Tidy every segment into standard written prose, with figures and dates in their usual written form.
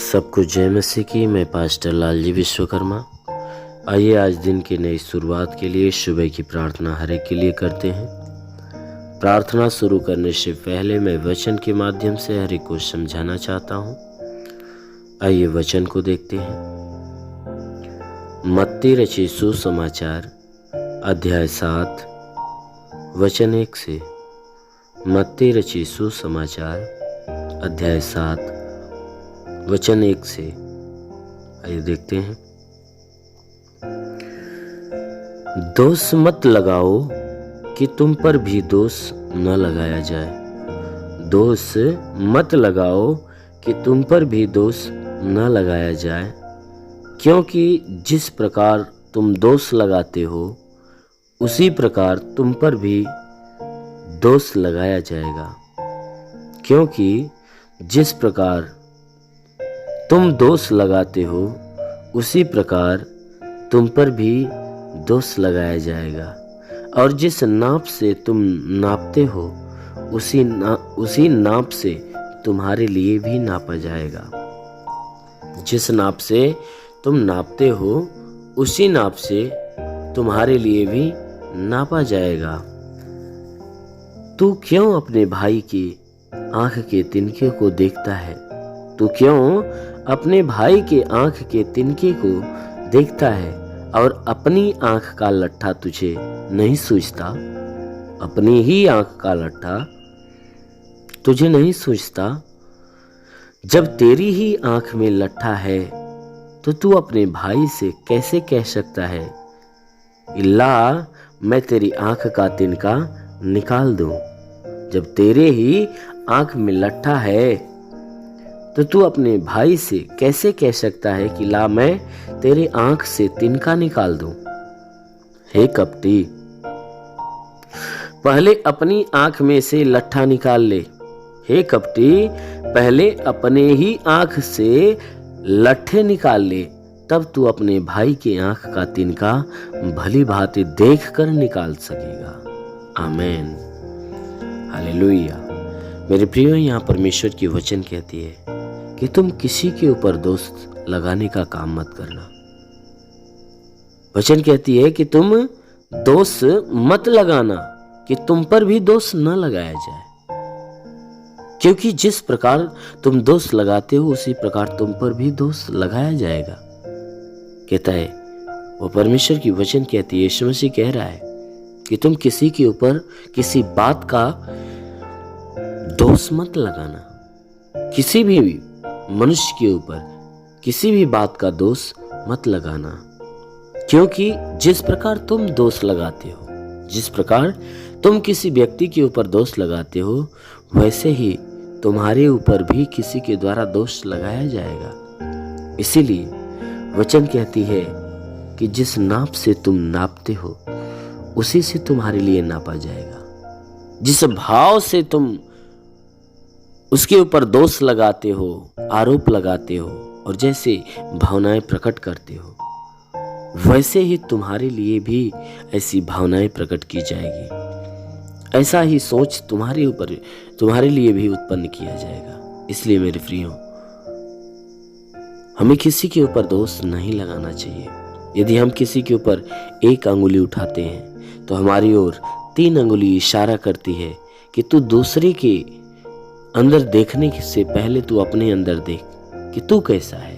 सबको जय मसीह की। मैं पास्टर लालजी विश्वकर्मा। आइए आज दिन की नई शुरुआत के लिए सुबह की प्रार्थना हर एक के लिए करते हैं। प्रार्थना शुरू करने से पहले मैं वचन के माध्यम से हर एक को समझाना चाहता हूँ। आइए वचन को देखते हैं। मत्ती रचित सुसमाचार अध्याय 7 वचन 1 से। मत्ती रचित सुसमाचार अध्याय 7 वचन 1 से। आइए देखते हैं। दोष मत लगाओ कि तुम पर भी दोष न लगाया जाए। दोष मत लगाओ कि तुम पर भी दोष न लगाया जाए, क्योंकि जिस प्रकार तुम दोष लगाते हो उसी प्रकार तुम पर भी दोष लगाया जाएगा। क्योंकि जिस प्रकार तुम दोष लगाते हो उसी प्रकार तुम पर भी दोष लगाया जाएगा, और जिस नाप से तुम नापते हो उसी नाप से तुम्हारे लिए भी नापा जाएगा। जिस नाप से तुम नापते हो उसी नाप से तुम्हारे लिए भी नापा जाएगा। तू क्यों अपने भाई की आंख के तिनके को देखता है? तू क्यों अपने भाई के आंख के तिनके को देखता है और अपनी आंख का लट्ठा तुझे नहीं सूझता? अपनी ही आंख का लट्ठा तुझे नहीं सूझता? जब तेरी ही आंख में लट्ठा है तो तू अपने भाई से कैसे कह सकता है, ला मैं तेरी आंख का तिनका निकाल दूं? जब तेरे ही आंख में लट्ठा है तो तू अपने भाई से कैसे कह सकता है कि ला मैं तेरे आंख से तिनका निकाल दूं? हे कपटी, पहले अपनी आंख में से लट्ठा निकाल ले। हे कपटी, पहले अपने ही आंख से लट्ठे निकाल ले, तब तू अपने भाई के आंख का तिनका भली भांति देख कर निकाल सकेगा। आमीन, हालेलुया। मेरे प्रियो, यहाँ परमेश्वर की वचन कहती है कि तुम किसी के ऊपर दोष लगाने का काम मत करना। वचन कहती है कि तुम दोष मत लगाना कि तुम पर भी दोष न लगाया जाए, क्योंकि जिस प्रकार तुम दोष लगाते हो उसी प्रकार तुम पर भी दोष लगाया जाएगा। कहता है वो परमेश्वर की वचन कहती है, यीशु मसीह कह रहा है कि तुम किसी के ऊपर किसी बात का दोष मत लगाना। किसी भी मनुष्य के ऊपर किसी भी बात का दोष मत लगाना, क्योंकि जिस प्रकार तुम दोष लगाते हो, जिस प्रकार तुम किसी व्यक्ति के ऊपर दोष लगाते हो, वैसे ही तुम्हारे ऊपर भी किसी के द्वारा दोष लगाया जाएगा। इसीलिए वचन कहती है कि जिस नाप से तुम नापते हो उसी से तुम्हारे लिए नापा जाएगा। जिस भाव से तुम उसके ऊपर दोष लगाते हो, आरोप लगाते हो और जैसे भावनाएं प्रकट करते हो, वैसे ही तुम्हारे लिए भी ऐसी भावनाएं प्रकट की जाएगी। ऐसा ही सोच तुम्हारे लिए भी उत्पन्न किया जाएगा। इसलिए मेरे प्रियो, हमें किसी के ऊपर दोष नहीं लगाना चाहिए। यदि हम किसी के ऊपर एक अंगुली उठाते हैं तो हमारी ओर 3 अंगुली इशारा करती है कि तू दूसरे के अंदर देखने से पहले तू अपने अंदर देख कि तू कैसा है।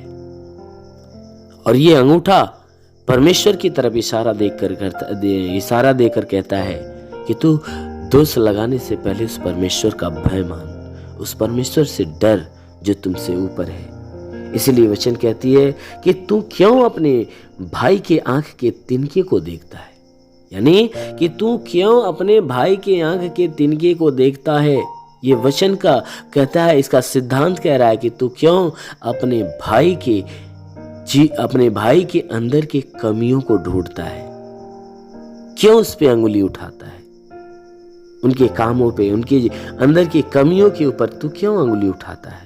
और ये अंगूठा परमेश्वर की तरफ इशारा देकर कहता है कि तू दोष लगाने से पहले उस परमेश्वर का भय मान, उस परमेश्वर से डर जो तुमसे ऊपर है। इसलिए वचन कहती है कि तू क्यों अपने भाई के आंख के तिनके को देखता है, यानी कि तू क्यों अपने भाई के आंख के तिनके को देखता है। ये वचन का कहता है, इसका सिद्धांत कह रहा है कि तू क्यों अपने भाई के अंदर के कमियों को ढूंढता है, क्यों उस पे अंगुली उठाता है, उनके कामों पे, उनके अंदर की कमियों के ऊपर तू क्यों अंगुली उठाता है।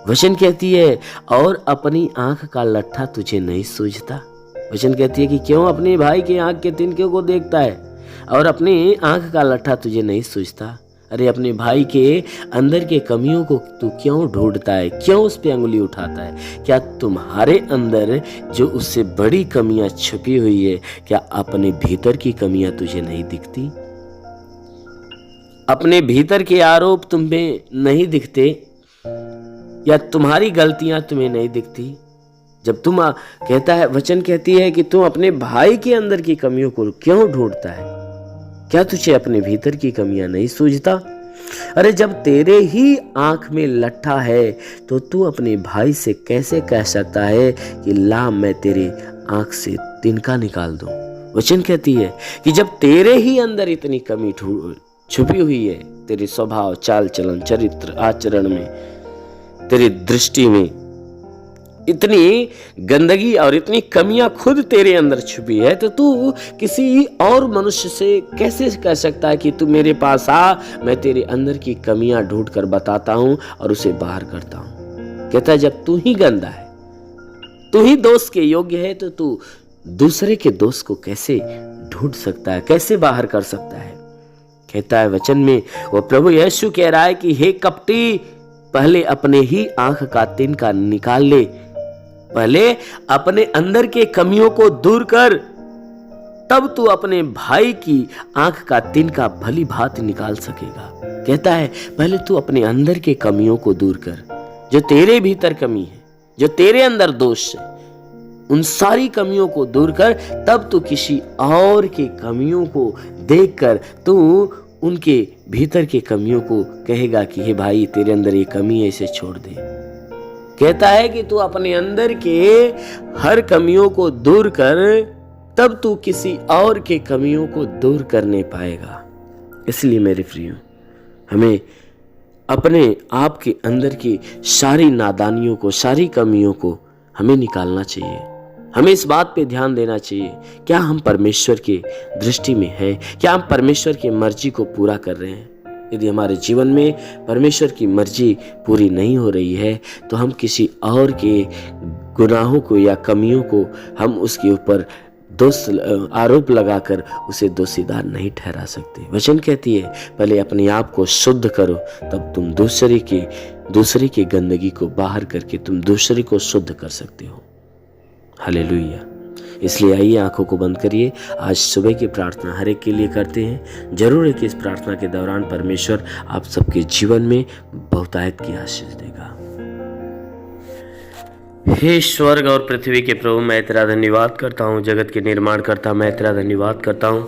वचन कहती है और अपनी आंख का लट्ठा तुझे नहीं सूझता। वचन कहती है कि क्यों अपने भाई के आंख के तिनके को देखता है और अपनी आंख का लट्ठा तुझे नहीं सूझता। अरे अपने भाई के अंदर के कमियों को तू क्यों ढूंढता है, क्यों उस पे अंगुली उठाता है? क्या तुम्हारे अंदर जो उससे बड़ी कमियां छुपी हुई है, क्या अपने भीतर की कमियां तुझे नहीं दिखती? अपने भीतर के आरोप तुम्हें नहीं दिखते, या तुम्हारी गलतियां तुम्हें नहीं दिखती? जब तुम कहता है, वचन कहती है कि तुम अपने भाई के अंदर की कमियों को क्यों ढूंढता है? क्या तुझे अपने भीतर की कमियां नहीं सूझता? अरे जब तेरे ही आंख में लट्ठा है तो तू अपने भाई से कैसे कह सकता है कि ला मैं तेरे आंख से तिनका निकाल दूं? वचन कहती है कि जब तेरे ही अंदर इतनी कमी छुपी हुई है, तेरे स्वभाव, चाल चलन, चरित्र, आचरण में, तेरी दृष्टि में इतनी गंदगी और इतनी कमियां खुद तेरे अंदर छुपी है, तो तू किसी और मनुष्य से कैसे कह सकता है कि तू मेरे पास आ, मैं तेरे अंदर की कमियां ढूंढ कर बताता हूं और उसे बाहर करता हूं? कहता है जब तू ही गंदा है, तू ही दोष के योग्य है, तो तू दूसरे के दोष को कैसे ढूंढ सकता है, कैसे बाहर कर सकता है? कहता है वचन में, वो प्रभु यीशु कह रहा है कि हे कपटी, पहले अपने ही आंख का तिनका निकाल ले, पहले अपने अंदर के कमियों को दूर कर, तब तू अपने भाई की आंख का तिनका भली भांति निकाल सकेगा। कहता है पहले तू अपने अंदर के कमियों को दूर कर, जो तेरे भीतर कमी है, जो तेरे अंदर दोष है, उन सारी कमियों को दूर कर, तब तू किसी और के कमियों को देखकर तू उनके भीतर के कमियों को कहेगा कि हे भाई तेरे अंदर ये कमी है, इसे छोड़ दे। कहता है कि तू अपने अंदर के हर कमियों को दूर कर, तब तू किसी और के कमियों को दूर करने पाएगा। इसलिए मेरे प्रियो, हमें अपने आप के अंदर की सारी नादानियों को, सारी कमियों को हमें निकालना चाहिए। हमें इस बात पे ध्यान देना चाहिए, क्या हम परमेश्वर की दृष्टि में है, क्या हम परमेश्वर की मर्जी को पूरा कर रहे हैं? यदि हमारे जीवन में परमेश्वर की मर्जी पूरी नहीं हो रही है, तो हम किसी और के गुनाहों को या कमियों को हम उसके ऊपर दोष आरोप लगाकर उसे दोषीदार नहीं ठहरा सकते। वचन कहती है पहले अपने आप को शुद्ध करो, तब तुम दूसरे की गंदगी को बाहर करके तुम दूसरे को शुद्ध कर सकते हो। हालेलुया। इसलिए आइए आंखों को बंद करिए, आज सुबह की प्रार्थना हर एक के लिए करते हैं। जरूर है कि इस प्रार्थना के दौरान परमेश्वर आप सबके जीवन में बहुतायत की आशीष देगा। हे स्वर्ग और पृथ्वी के प्रभु, मैं तेरा धन्यवाद करता हूँ। जगत के निर्माण करता मैं तेरा धन्यवाद करता हूँ।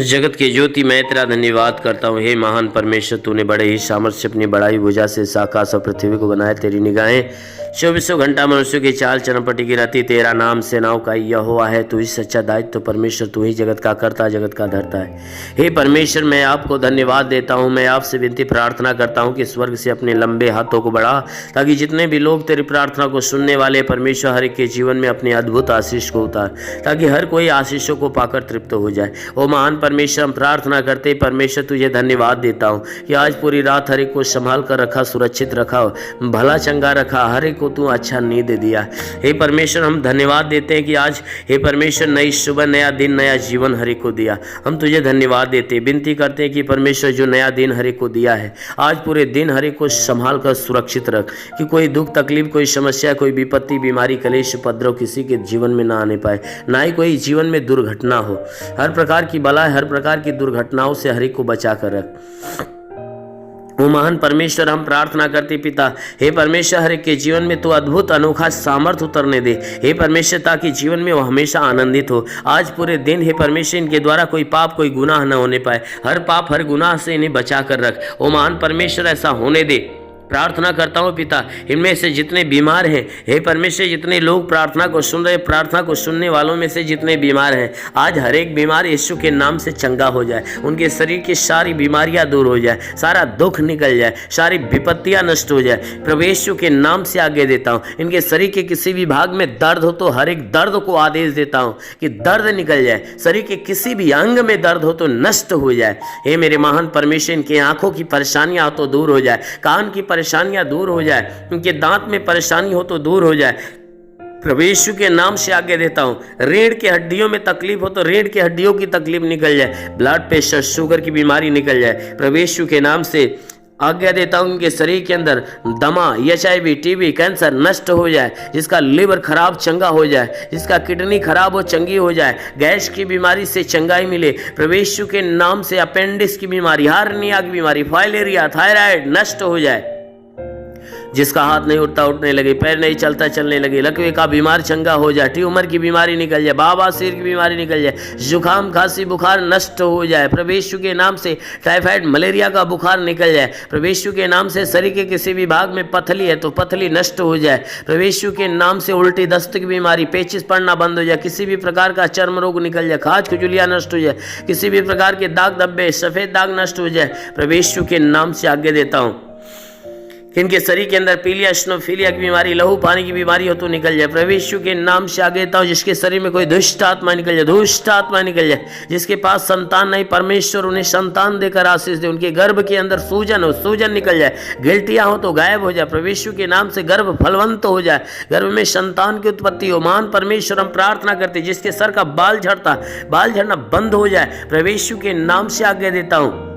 जगत की ज्योति मैं तेरा धन्यवाद करता हूँ। हे महान परमेश्वर, तूने बड़े ही सामर्थ्य अपनी बड़ाई भुजा से इस आकाश और पृथ्वी को बनाया। तेरी निगाहें 24 घंटा मनुष्य की चाल चरमपटी की रहती। तेरा नाम सेनाओं का यहोवा है। तू ही सच्चा दायित्व परमेश्वर, तू ही जगत का करता, जगत का धरता है। हे परमेश्वर, मैं आपको धन्यवाद देता हूँ। मैं आपसे विनती प्रार्थना करता हूँ कि स्वर्ग से अपने लंबे हाथों को बढ़ा, ताकि जितने भी लोग तेरी प्रार्थना को सुनने वाले परमेश्वर हर एक के जीवन में अपने अद्भुत आशीष को उतार, ताकि हर कोई आशीषों को पाकर तृप्त हो जाए। ओ महान परमेश्वर, हम प्रार्थना करते परमेश्वर तुझे धन्यवाद देता हूँ कि आज पूरी रात हर एक को संभाल कर रखा, सुरक्षित रखा, भला चंगा रखा, हर एक को तू अच्छा नींद दिया। हे परमेश्वर, हम धन्यवाद देते हैं कि आज हे परमेश्वर नई सुबह, नया दिन, नया जीवन हर एक को दिया। हम तुझे धन्यवाद देते, विनती करते हैं कि परमेश्वर जो नया दिन हर एक को दिया है, आज पूरे दिन हर एक को संभाल कर सुरक्षित रख, कि कोई दुख तकलीफ, कोई समस्या, कोई विपत्ति, बीमारी, कलेश, उपद्रव किसी के जीवन में ना आने पाए, ना ही कोई जीवन में दुर्घटना हो। हर प्रकार की बला, हर प्रकार की दुर्घटनाओं से हर एक को बचा कर रख। वो महान परमेश्वर, हम प्रार्थना करते पिता, हे परमेश्वर हर एक के जीवन में तो अद्भुत अनोखा सामर्थ उतरने दे हे परमेश्वर, ताकि जीवन में वो हमेशा आनंदित हो। आज पूरे दिन हे परमेश्वर इनके द्वारा कोई पाप, कोई गुनाह न होने पाए। हर पाप, हर गुनाह से इन्हें बचा कर रख। ओ महान परमेश्वर, ऐसा होने दे। प्रार्थना करता हूँ पिता, इनमें से जितने बीमार हैं हे परमेश्वर, जितने लोग प्रार्थना को सुन रहे, प्रार्थना को सुनने वालों में से जितने बीमार हैं, आज हर एक बीमार यीशु के नाम से चंगा हो जाए। उनके शरीर की सारी बीमारियां दूर हो जाए, सारा दुख निकल जाए, सारी विपत्तियां नष्ट हो जाए। प्रभु यीशु के नाम से आगे देता हूँ। इनके शरीर के किसी भी भाग में दर्द हो तो हर एक दर्द को आदेश देता हूँ कि दर्द निकल जाए। शरीर के किसी भी अंग में दर्द हो तो नष्ट हो जाए। हे मेरे महान परमेश्वर, इनकी आंखों की परेशानियां हो तो दूर हो जाए, कान की परेशानियां दूर हो जाए, उनके दांत में परेशानी हो तो दूर हो जाए। प्रभु यीशु के नाम से आज्ञा देता हूँ, रीढ़ की हड्डियों में तकलीफ हो तो रीढ़ की हड्डियों की तकलीफ निकल जाए, ब्लड प्रेशर शुगर की बीमारी निकल जाए। प्रभु यीशु के नाम से आज्ञा देता हूँ उनके शरीर के अंदर दमा, HIV, TB, कैंसर नष्ट हो जाए, जिसका लिवर खराब चंगा हो जाए, जिसका किडनी खराब हो चंगी हो जाए, गैस की बीमारी से चंगाई मिले। प्रभु यीशु के नाम से अपेंडिक्स की बीमारी, हार्निया की बीमारी, फाइलेरिया, थायराइड नष्ट हो जाए। जिसका हाथ नहीं उठता उठने लगे, पैर नहीं चलता चलने लगे, लकवे का बीमार चंगा हो जाए, ट्यूमर की बीमारी निकल जाए, बवासीर की बीमारी निकल जाए, जुकाम खांसी बुखार नष्ट हो जाए। प्रभु यीशु के नाम से टाइफाइड मलेरिया का बुखार निकल जाए। प्रभु यीशु के नाम से शरीर के किसी भी भाग में पथली है तो पथली नष्ट हो जाए। प्रभु यीशु के नाम से उल्टी दस्त की बीमारी, पेचिस पड़ना बंद हो जाए, किसी भी प्रकार का चर्म रोग निकल जाए, खाज खुजलियाँ नष्ट हो जाए, किसी भी प्रकार के दाग धब्बे सफेद दाग नष्ट हो जाए। प्रभु यीशु के नाम से आज्ञा देता हूँ इनके शरीर के अंदर पीलिया स्नोफीलिया की बीमारी, लहू पानी की बीमारी हो तो निकल जाए। प्रभु यीशु के नाम से आगे देता हूँ जिसके शरीर में कोई दुष्ट आत्मा निकल जाए, दुष्ट आत्मा निकल जाए, जिसके पास संतान नहीं, परमेश्वर उन्हें संतान देकर आशीष दे, उनके गर्भ के अंदर सूजन हो, सूजन निकल जाए, गिल्टियाँ हो तो गायब हो जाए। प्रभु यीशु के नाम से गर्भ फलवंत हो जाए, गर्भ में संतान की उत्पत्ति हो। महान परमेश्वर हम प्रार्थना करते जिसके सर का बाल झड़ता, बाल झड़ना बंद हो जाए। प्रभु यीशु के नाम से आज्ञा देता हूँ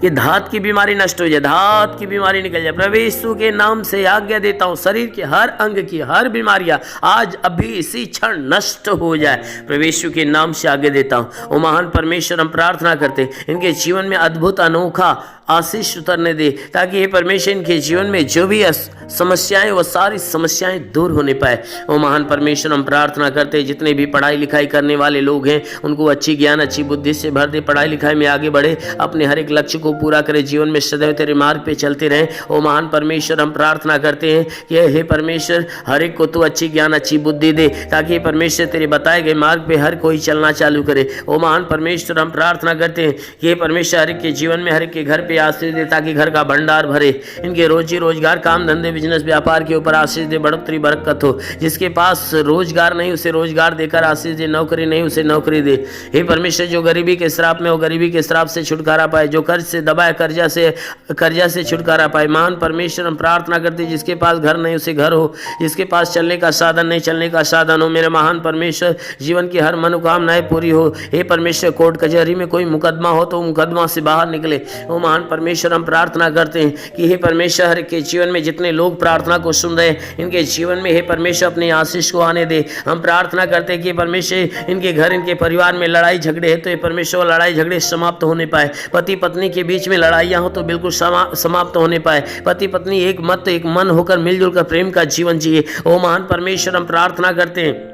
कि धात की बीमारी नष्ट हो जाए, धात की बीमारी निकल जाए। प्रभु यीशु के नाम से आज्ञा देता हूँ शरीर के हर अंग की हर बीमारियां आज अभी इसी क्षण नष्ट हो जाए। प्रभु यीशु के नाम से आज्ञा देता हूँ। ओ महान परमेश्वर हम प्रार्थना करते इनके जीवन में अद्भुत अनोखा आशीष उतरने दे, ताकि ये परमेश्वर इनके जीवन में जो भी समस्याएं वो सारी समस्याएं दूर होने पाए। वो महान परमेश्वर हम प्रार्थना करते हैं जितने भी पढ़ाई लिखाई करने वाले लोग हैं उनको अच्छी ज्ञान अच्छी बुद्धि से भर दे, पढ़ाई लिखाई में आगे बढ़े, अपने हर एक लक्ष्य को पूरा करे, जीवन में सदैव तेरे मार्ग पे चलते रहें। ओ महान परमेश्वर हम प्रार्थना करते हैं कि हे परमेश्वर हर एक को तू अच्छी ज्ञान अच्छी बुद्धि दे, ताकि परमेश्वर तेरे बताए गए मार्ग पे हर कोई चलना चालू करे। ओ महान परमेश्वर हम प्रार्थना करते हैं कि हे परमेश्वर हर एक के जीवन में हर एक के घर पे आशीष दे, ताकि घर का भंडार भरे, इनके रोजी रोजगार काम धंधे बिजनेस व्यापार के ऊपर आशीष दे, बढ़ोतरी बरकत हो। जिसके पास रोजगार नहीं उसे रोजगार देकर आशीष दे, नौकरी नहीं उसे नौकरी दे। हे परमेश्वर जो गरीबी के श्राप में हो गरीबी के श्राप से छुटकारा पाए, जो कर्ज से दबाए कर्जा से छुटकारा पाए। महान परमेश्वर हम प्रार्थना करते जिसके पास घर नहीं उसे घर हो, जिसके पास चलने का साधन नहीं चलने का साधन हो। मेरे महान परमेश्वर जीवन की हर मनोकामनाएं पूरी हो। हे परमेश्वर कोर्ट कचहरी में कोई मुकदमा हो तो मुकदमा से बाहर निकले। वो महान परमेश्वर हम प्रार्थना करते हैं कि हे परमेश्वर हर के जीवन में जितने लोग प्रार्थना को सुन रहे हैं इनके जीवन में हे परमेश्वर अपनी आशीष को आने दे। हम प्रार्थना करते हैं कि परमेश्वर इनके घर इनके परिवार में लड़ाई झगड़े है तो ये परमेश्वर लड़ाई झगड़े समाप्त होने पाए। पति पत्नी के बीच में लड़ाइयाँ हो तो बिल्कुल समाप्त होने पाए। पति पत्नी एक मत एक मन होकर मिलजुल कर प्रेम का जीवन जिए। ओ महान परमेश्वर हम प्रार्थना करते हैं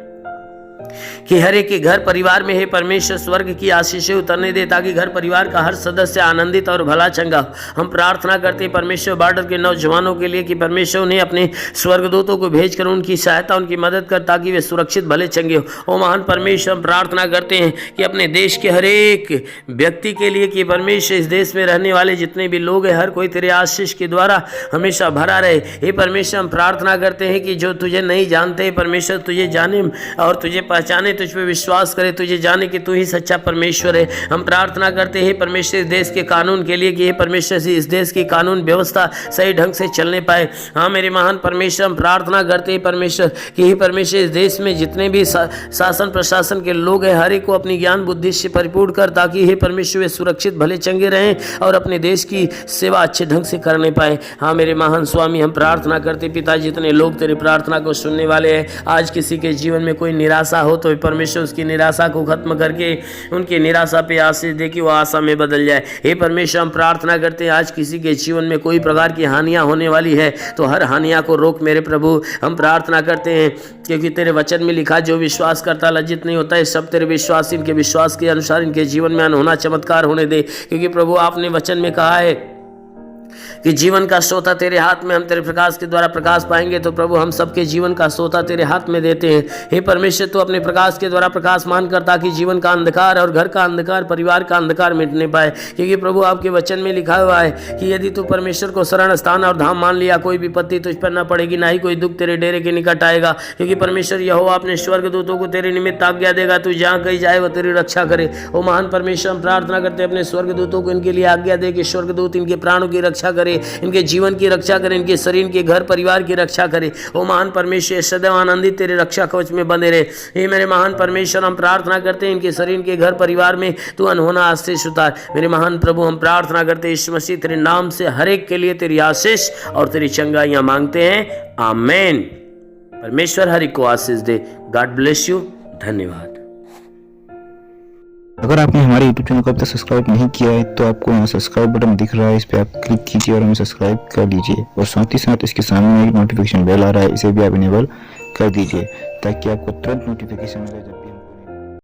कि हर एक के घर परिवार में हे परमेश्वर स्वर्ग की आशीषें उतरने दे, ताकि घर परिवार का हर सदस्य आनंदित और भला चंगा। हम प्रार्थना करते हैं परमेश्वर बॉर्डर के नौजवानों के लिए कि परमेश्वर उन्हें अपने स्वर्गदूतों को भेजकर उनकी सहायता उनकी मदद कर, ताकि वे सुरक्षित भले चंगे हो। ओ महान परमेश्वर हम प्रार्थना करते हैं कि अपने देश के हर एक व्यक्ति के लिए कि परमेश्वर इस देश में रहने वाले जितने भी लोग हैं हर कोई तेरे आशीष के द्वारा हमेशा भरा रहे। हे परमेश्वर हम प्रार्थना करते हैं कि जो तुझे नहीं जानते परमेश्वर तुझे जाने और तुझे पहचाने, तुझ पे विश्वास करे, तुझे जाने कि तू ही सच्चा परमेश्वर है। हम प्रार्थना करते हैं परमेश्वर इस देश के कानून के लिए कि हे परमेश्वर से इस देश की कानून व्यवस्था सही ढंग से चलने पाए। हाँ मेरे महान परमेश्वर हम प्रार्थना करते हैं परमेश्वर कि हे परमेश्वर इस देश में जितने भी शासन प्रशासन के लोग हैं हर एक को अपनी ज्ञान बुद्धि से परिपूर्ण कर, ताकि हे परमेश्वर वे सुरक्षित भले चंगे रहें और अपने देश की सेवा अच्छे ढंग से करने पाए। हाँ मेरे महान स्वामी हम प्रार्थना करते पिता जितने लोग तेरी प्रार्थना को सुनने वाले हैं, आज किसी के जीवन में कोई निराशा हो तो परमेश्वर उसकी निराशा को खत्म करके उनकी निराशा पे आशीष दे कि वो आशा में बदल जाए। हे परमेश्वर हम प्रार्थना करते हैं आज किसी के जीवन में कोई प्रकार की हानियां होने वाली है तो हर हानियां को रोक मेरे प्रभु। हम प्रार्थना करते हैं क्योंकि तेरे वचन में लिखा जो विश्वास करता लज्जित नहीं होता है, सब तेरे विश्वास इनके विश्वास के अनुसार इनके जीवन में अनहोना चमत्कार होने दे। क्योंकि प्रभु आपने वचन में कहा है कि जीवन का सोता तेरे हाथ में, हम तेरे प्रकाश के द्वारा प्रकाश पाएंगे। तो प्रभु हम सबके जीवन का सोता तेरे हाथ में देते हैं। हे परमेश्वर तू अपने प्रकाश के द्वारा प्रकाश मान कर, ताकि जीवन का अंधकार और घर का अंधकार परिवार का अंधकार मिटने पाए। क्योंकि प्रभु आपके वचन में लिखा हुआ है कि यदि तू परमेश्वर को शरण स्थान और धाम मान लिया कोई विपत्ति तुझ पर न पड़ेगी, ना ही कोई दुख तेरे डेरे के निकट आएगा। क्योंकि परमेश्वर यहोवा अपने स्वर्गदूतों को तेरे निमित्त आज्ञा देगा, तू जहाँ कहीं जाए वो तेरी रक्षा करे। ओ महान परमेश्वर हम प्रार्थना करते हैं अपने स्वर्गदूतों को इनके लिए आज्ञा दे कि स्वर्गदूत इनके प्राणों की रक्षा करे। करे, इनके जीवन की रक्षा करे, इनके शरीर, इनके घर परिवार की रक्षा करे। ओ महान परमेश्वर, सदैव आनंदित तेरे रक्षा कवच में बंधे रहे। हे मेरे महान परमेश्वर, हम प्रार्थना करते हैं इनके शरीर, इनके घर परिवार में तू अनहोना आशीष उतार। मेरे महान प्रभु, हम प्रार्थना करते हैं यीशु मसीह तेरे नाम से हर एक के लिए तेरी आशीष और तेरी चंगाइयां मांगते हैं। आमीन। परमेश्वर हर एक को आशीष दे। God bless you. धन्यवाद। अगर आपने हमारे YouTube चैनल को अब तक सब्सक्राइब नहीं किया है तो आपको यहाँ सब्सक्राइब बटन दिख रहा है, इस पर आप क्लिक कीजिए और हमें सब्सक्राइब कर लीजिए। और साथ ही साथ इसके सामने एक नोटिफिकेशन बेल आ रहा है, इसे भी आप इनेबल कर दीजिए ताकि आपको तुरंत नोटिफिकेशन मिले।